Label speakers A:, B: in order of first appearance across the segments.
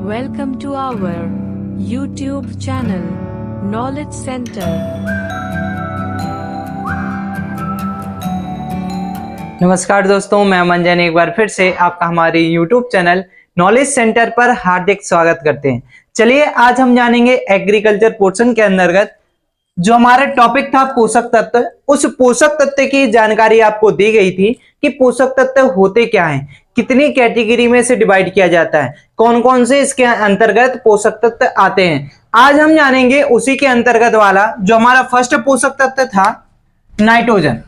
A: Welcome to our YouTube channel, Knowledge Center.
B: नमस्कार दोस्तों, मैं मंजन एक बार फिर से आपका हमारे YouTube चैनल नॉलेज सेंटर पर हार्दिक स्वागत करते हैं। चलिए आज हम जानेंगे एग्रीकल्चर पोर्शन के अंतर्गत जो हमारा टॉपिक था पोषक तत्व, उस पोषक तत्व की जानकारी आपको दी गई थी कि पोषक तत्व होते क्या हैं, कितनी कैटेगरी में से डिवाइड किया जाता है, कौन कौन से इसके अंतर्गत पोषक तत्व आते हैं। आज हम जानेंगे उसी के अंतर्गत वाला जो हमारा फर्स्ट पोषक तत्व था, नाइट्रोजन।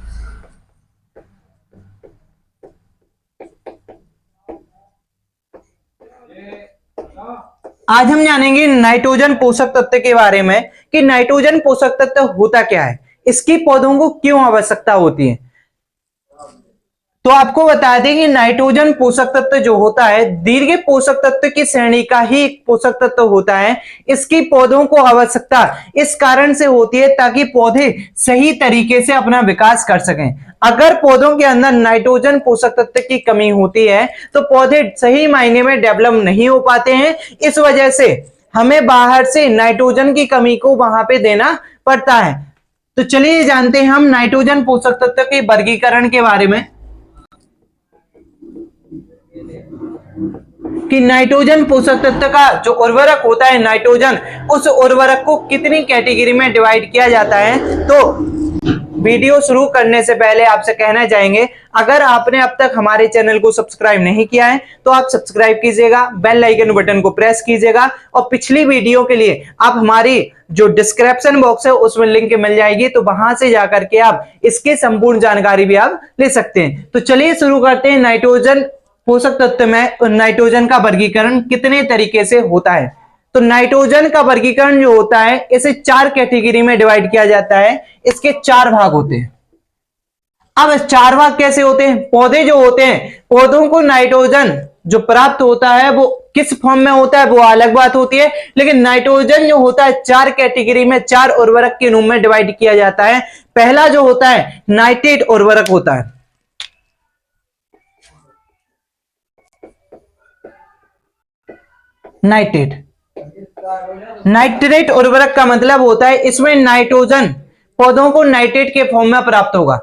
B: आज हम जानेंगे नाइट्रोजन पोषक तत्व के बारे में कि नाइट्रोजन पोषक तत्व होता क्या है, इसकी पौधों को क्यों आवश्यकता होती है। तो आपको बता दें कि नाइट्रोजन पोषक तत्व जो होता है दीर्घ पोषक तत्व की श्रेणी का ही एक पोषक तत्व होता है। इसकी पौधों को आवश्यकता इस कारण से होती है ताकि पौधे सही तरीके से अपना विकास कर सकें। अगर पौधों के अंदर नाइट्रोजन पोषक तत्व की कमी होती है तो पौधे सही मायने में डेवलप नहीं हो पाते हैं। इस वजह से हमें बाहर से नाइट्रोजन की कमी को वहां पे देना पड़ता है। तो चलिए जानते हैं हम नाइट्रोजन पोषक तत्व के वर्गीकरण के बारे में कि नाइट्रोजन पोषक तत्व का जो उर्वरक होता है नाइट्रोजन, उस उर्वरक को कितनी कैटेगरी में डिवाइड किया जाता है। तो वीडियो शुरू करने से पहले आपसे कहना चाहेंगे, अगर आपने अब तक हमारे चैनल को सब्सक्राइब नहीं किया है तो आप सब्सक्राइब कीजिएगा, बेल आइकन बटन को प्रेस कीजिएगा और पिछली वीडियो के लिए आप हमारी जो डिस्क्रिप्शन बॉक्स है उसमें लिंक मिल जाएगी, तो वहां से जाकर के आप इसके संपूर्ण जानकारी भी आप ले सकते हैं। तो चलिए शुरू करते हैं। नाइट्रोजन पोषक तत्व में नाइट्रोजन का वर्गीकरण कितने तरीके से होता है। तो नाइट्रोजन का वर्गीकरण जो होता है इसे 4 कैटेगरी में डिवाइड किया जाता है। इसके 4 भाग होते हैं। अब 4 भाग कैसे होते हैं। पौधे जो होते हैं, पौधों को नाइट्रोजन जो प्राप्त होता है वो किस फॉर्म में होता है वो अलग बात होती है, लेकिन नाइट्रोजन जो होता है 4 कैटेगरी में 4 उर्वरक के रूप में डिवाइड किया जाता है। पहला जो होता है नाइट्रेट उर्वरक होता है। नाइट्रेट उर्वरक का मतलब होता है इसमें नाइट्रोजन पौधों को नाइट्रेट के फॉर्म में प्राप्त होगा।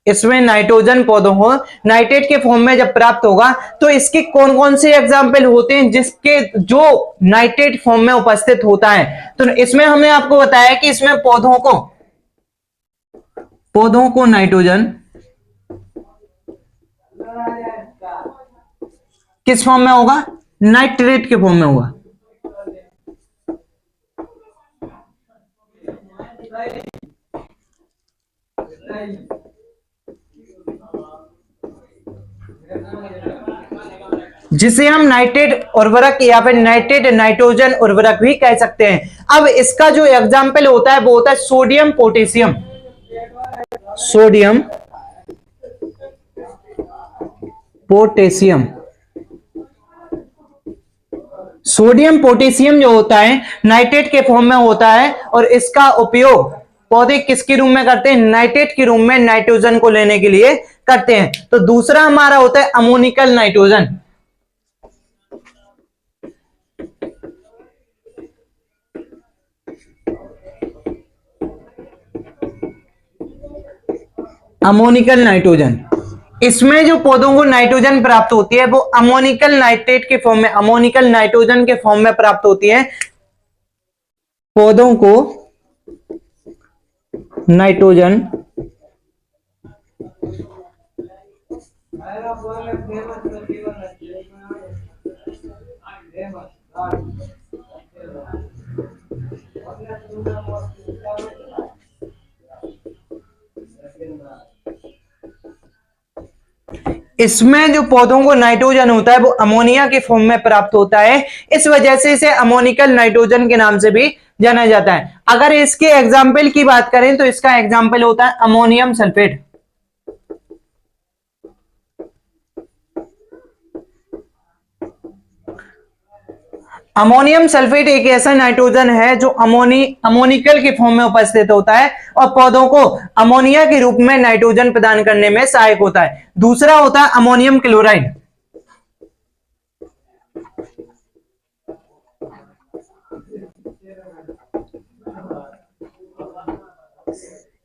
B: इसमें नाइट्रोजन पौधों को नाइट्रेट के फॉर्म में जब प्राप्त होगा तो इसके कौन कौन से एग्जाम्पल होते हैं जिसके जो नाइट्रेट फॉर्म में उपस्थित होता है। तो इसमें हमने आपको बताया कि इसमें पौधों को नाइट्रोजन किस फॉर्म में होगा, नाइट्रेट के फॉर्म में होगा। जिसे हम नाइट्रेट उर्वरक या फिर नाइट्रेट नाइट्रोजन उर्वरक भी कह सकते हैं। अब इसका जो एग्जाम्पल होता है वो होता है सोडियम पोटेशियम। सोडियम पोटेशियम जो होता है नाइट्रेट के फॉर्म में होता है और इसका उपयोग पौधे किसके रूप में करते हैं, नाइट्रेट के रूप में नाइट्रोजन को लेने के लिए करते हैं। तो दूसरा हमारा होता है अमोनिकल नाइट्रोजन। अमोनिकल नाइट्रोजन, इसमें जो पौधों को नाइट्रोजन प्राप्त होती है वो अमोनिकल नाइट्रेट के फॉर्म में, अमोनिकल नाइट्रोजन के फॉर्म में प्राप्त होती है। पौधों को नाइट्रोजन इसमें जो पौधों को नाइट्रोजन होता है वो अमोनिया के फॉर्म में प्राप्त होता है। इस वजह से इसे अमोनिकल नाइट्रोजन के नाम से भी जाना जाता है। अगर इसके एग्जाम्पल की बात करें तो इसका एग्जाम्पल होता है अमोनियम सल्फेट। अमोनियम सल्फेट एक ऐसा नाइट्रोजन है जो अमोनिकल के फॉर्म में उपस्थित होता है और पौधों को अमोनिया के रूप में नाइट्रोजन प्रदान करने में सहायक होता है। दूसरा होता है अमोनियम क्लोराइड।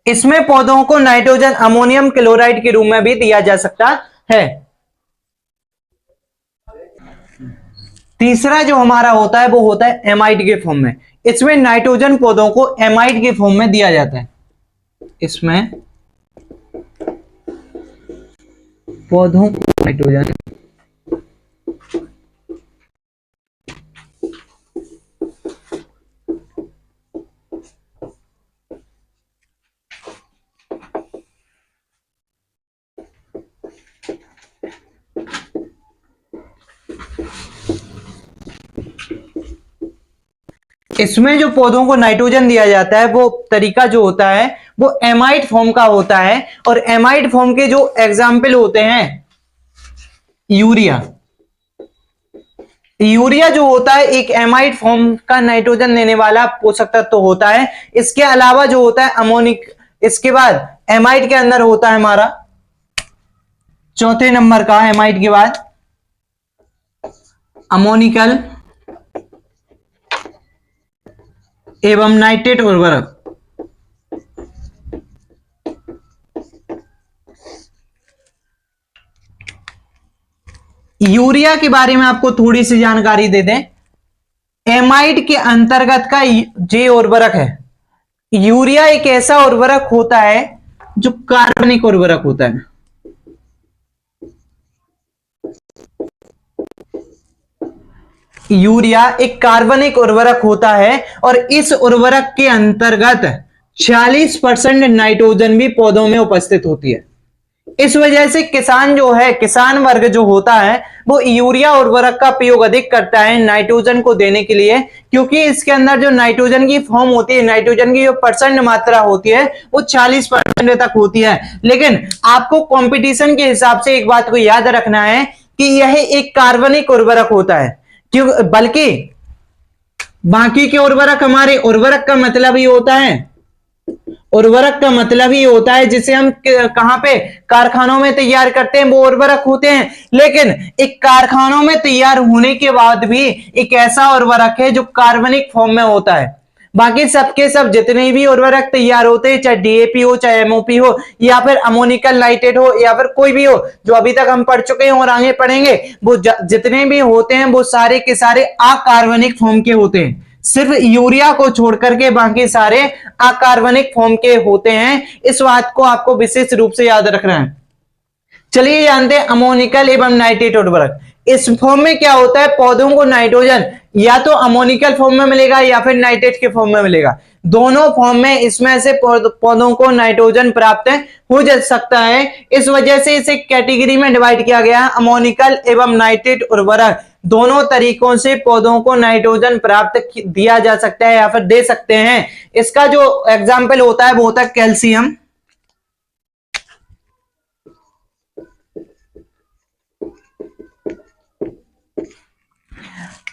B: इसमें पौधों को नाइट्रोजन अमोनियम क्लोराइड के रूप में भी दिया जा सकता है। तीसरा जो हमारा होता है वो होता है एमाइड के फॉर्म में। इसमें नाइट्रोजन पौधों को एमाइड के फॉर्म में दिया जाता है। इसमें पौधों को नाइट्रोजन इसमें जो पौधों को नाइट्रोजन दिया जाता है वो तरीका जो होता है वो एमाइड फॉर्म का होता है। और एमाइड फॉर्म के जो एग्जाम्पल होते हैं यूरिया। यूरिया जो होता है एक एमाइड फॉर्म का नाइट्रोजन देने वाला पोषक तत्व तो होता है। इसके अलावा जो होता है अमोनिक, इसके बाद एमाइड के अंदर होता है हमारा चौथे नंबर का एमाइड के बाद अमोनिकल एवं नाइट्रेट उर्वरक। यूरिया के बारे में आपको थोड़ी सी जानकारी दे दें। एमाइड के अंतर्गत का जे उर्वरक है। यूरिया एक ऐसा उर्वरक होता है जो कार्बनिक उर्वरक होता है। यूरिया एक कार्बनिक उर्वरक होता है और इस उर्वरक के अंतर्गत 46% नाइट्रोजन भी पौधों में उपस्थित होती है। इस वजह से किसान जो है, किसान वर्ग जो होता है वो यूरिया उर्वरक का प्रयोग अधिक करता है नाइट्रोजन को देने के लिए, क्योंकि इसके अंदर जो नाइट्रोजन की फॉर्म होती है, नाइट्रोजन की जो परसेंट मात्रा होती है वो 40% तक होती है। लेकिन आपको कंपटीशन के हिसाब से एक बात को याद रखना है कि यह एक कार्बनिक उर्वरक होता है, क्यों बल्कि बाकी के उर्वरक, हमारे उर्वरक का मतलब ही होता है, उर्वरक का मतलब ही होता है जिसे हम कहां पे कारखानों में तैयार करते हैं वो उर्वरक होते हैं। लेकिन एक कारखानों में तैयार होने के बाद भी एक ऐसा उर्वरक है जो कार्बनिक फॉर्म में होता है। बाकी सबके सब जितने भी उर्वरक तैयार होते हैं, चाहे डीएपी हो, चाहे एमओपी हो, या फिर अमोनिकल नाइट्रेट हो, या फिर कोई भी हो जो अभी तक हम पढ़ चुके हैं और आगे पढ़ेंगे, वो जितने भी होते हैं वो सारे के सारे अकार्बनिक फॉर्म के होते हैं। सिर्फ यूरिया को छोड़ करके बाकी सारे अकार्बनिक फॉर्म के होते हैं। इस बात को आपको विशेष रूप से याद रखना है। चलिए जानते हैं अमोनिकल एवं नाइट्रेट उर्वरक। इस फॉर्म में क्या होता है, पौधों को नाइट्रोजन या तो अमोनिकल फॉर्म में मिलेगा या फिर नाइट्रेट के फॉर्म में मिलेगा। दोनों फॉर्म में इसमें से पौधों को नाइट्रोजन प्राप्त हो जा सकता है। इस वजह से इसे कैटेगरी में डिवाइड किया गया है, अमोनिकल एवं नाइट्रेट उर्वरक। दोनों तरीकों से पौधों को नाइट्रोजन प्राप्त दिया जा सकता है या फिर दे सकते हैं। इसका जो एग्जाम्पल होता है वो होता है calcium,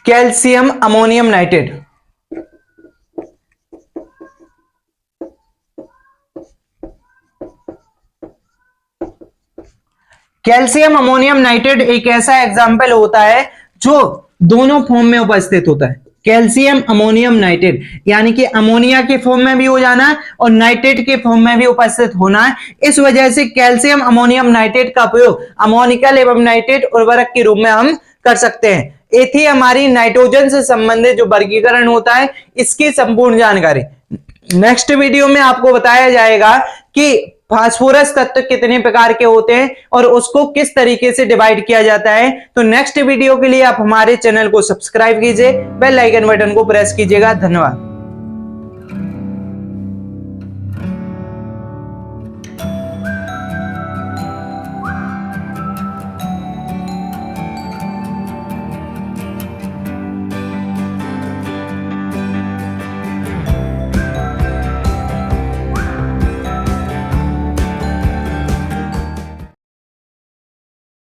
B: calcium ammonium nitrate. Calcium ammonium nitrate एक ऐसा एग्जाम्पल होता है जो दोनों फॉर्म में उपस्थित होता है। कैल्शियम अमोनियम नाइट्रेट यानी कि अमोनिया के फॉर्म में भी हो जाना है और नाइट्रेट के फॉर्म में भी उपस्थित होना है। इस वजह से कैल्शियम अमोनियम नाइट्रेट का प्रयोग अमोनिकल एवं नाइट्रेट उर्वरक के रूप में हम कर सकते हैं। ये थी हमारी नाइट्रोजन से संबंधित जो वर्गीकरण होता है इसकी संपूर्ण जानकारी। नेक्स्ट वीडियो में आपको बताया जाएगा कि फास्फोरस तत्व कितने प्रकार के होते हैं और उसको किस तरीके से डिवाइड किया जाता है। तो नेक्स्ट वीडियो के लिए आप हमारे चैनल को सब्सक्राइब कीजिए, बेल आइकन बटन को प्रेस कीजिएगा। धन्यवाद।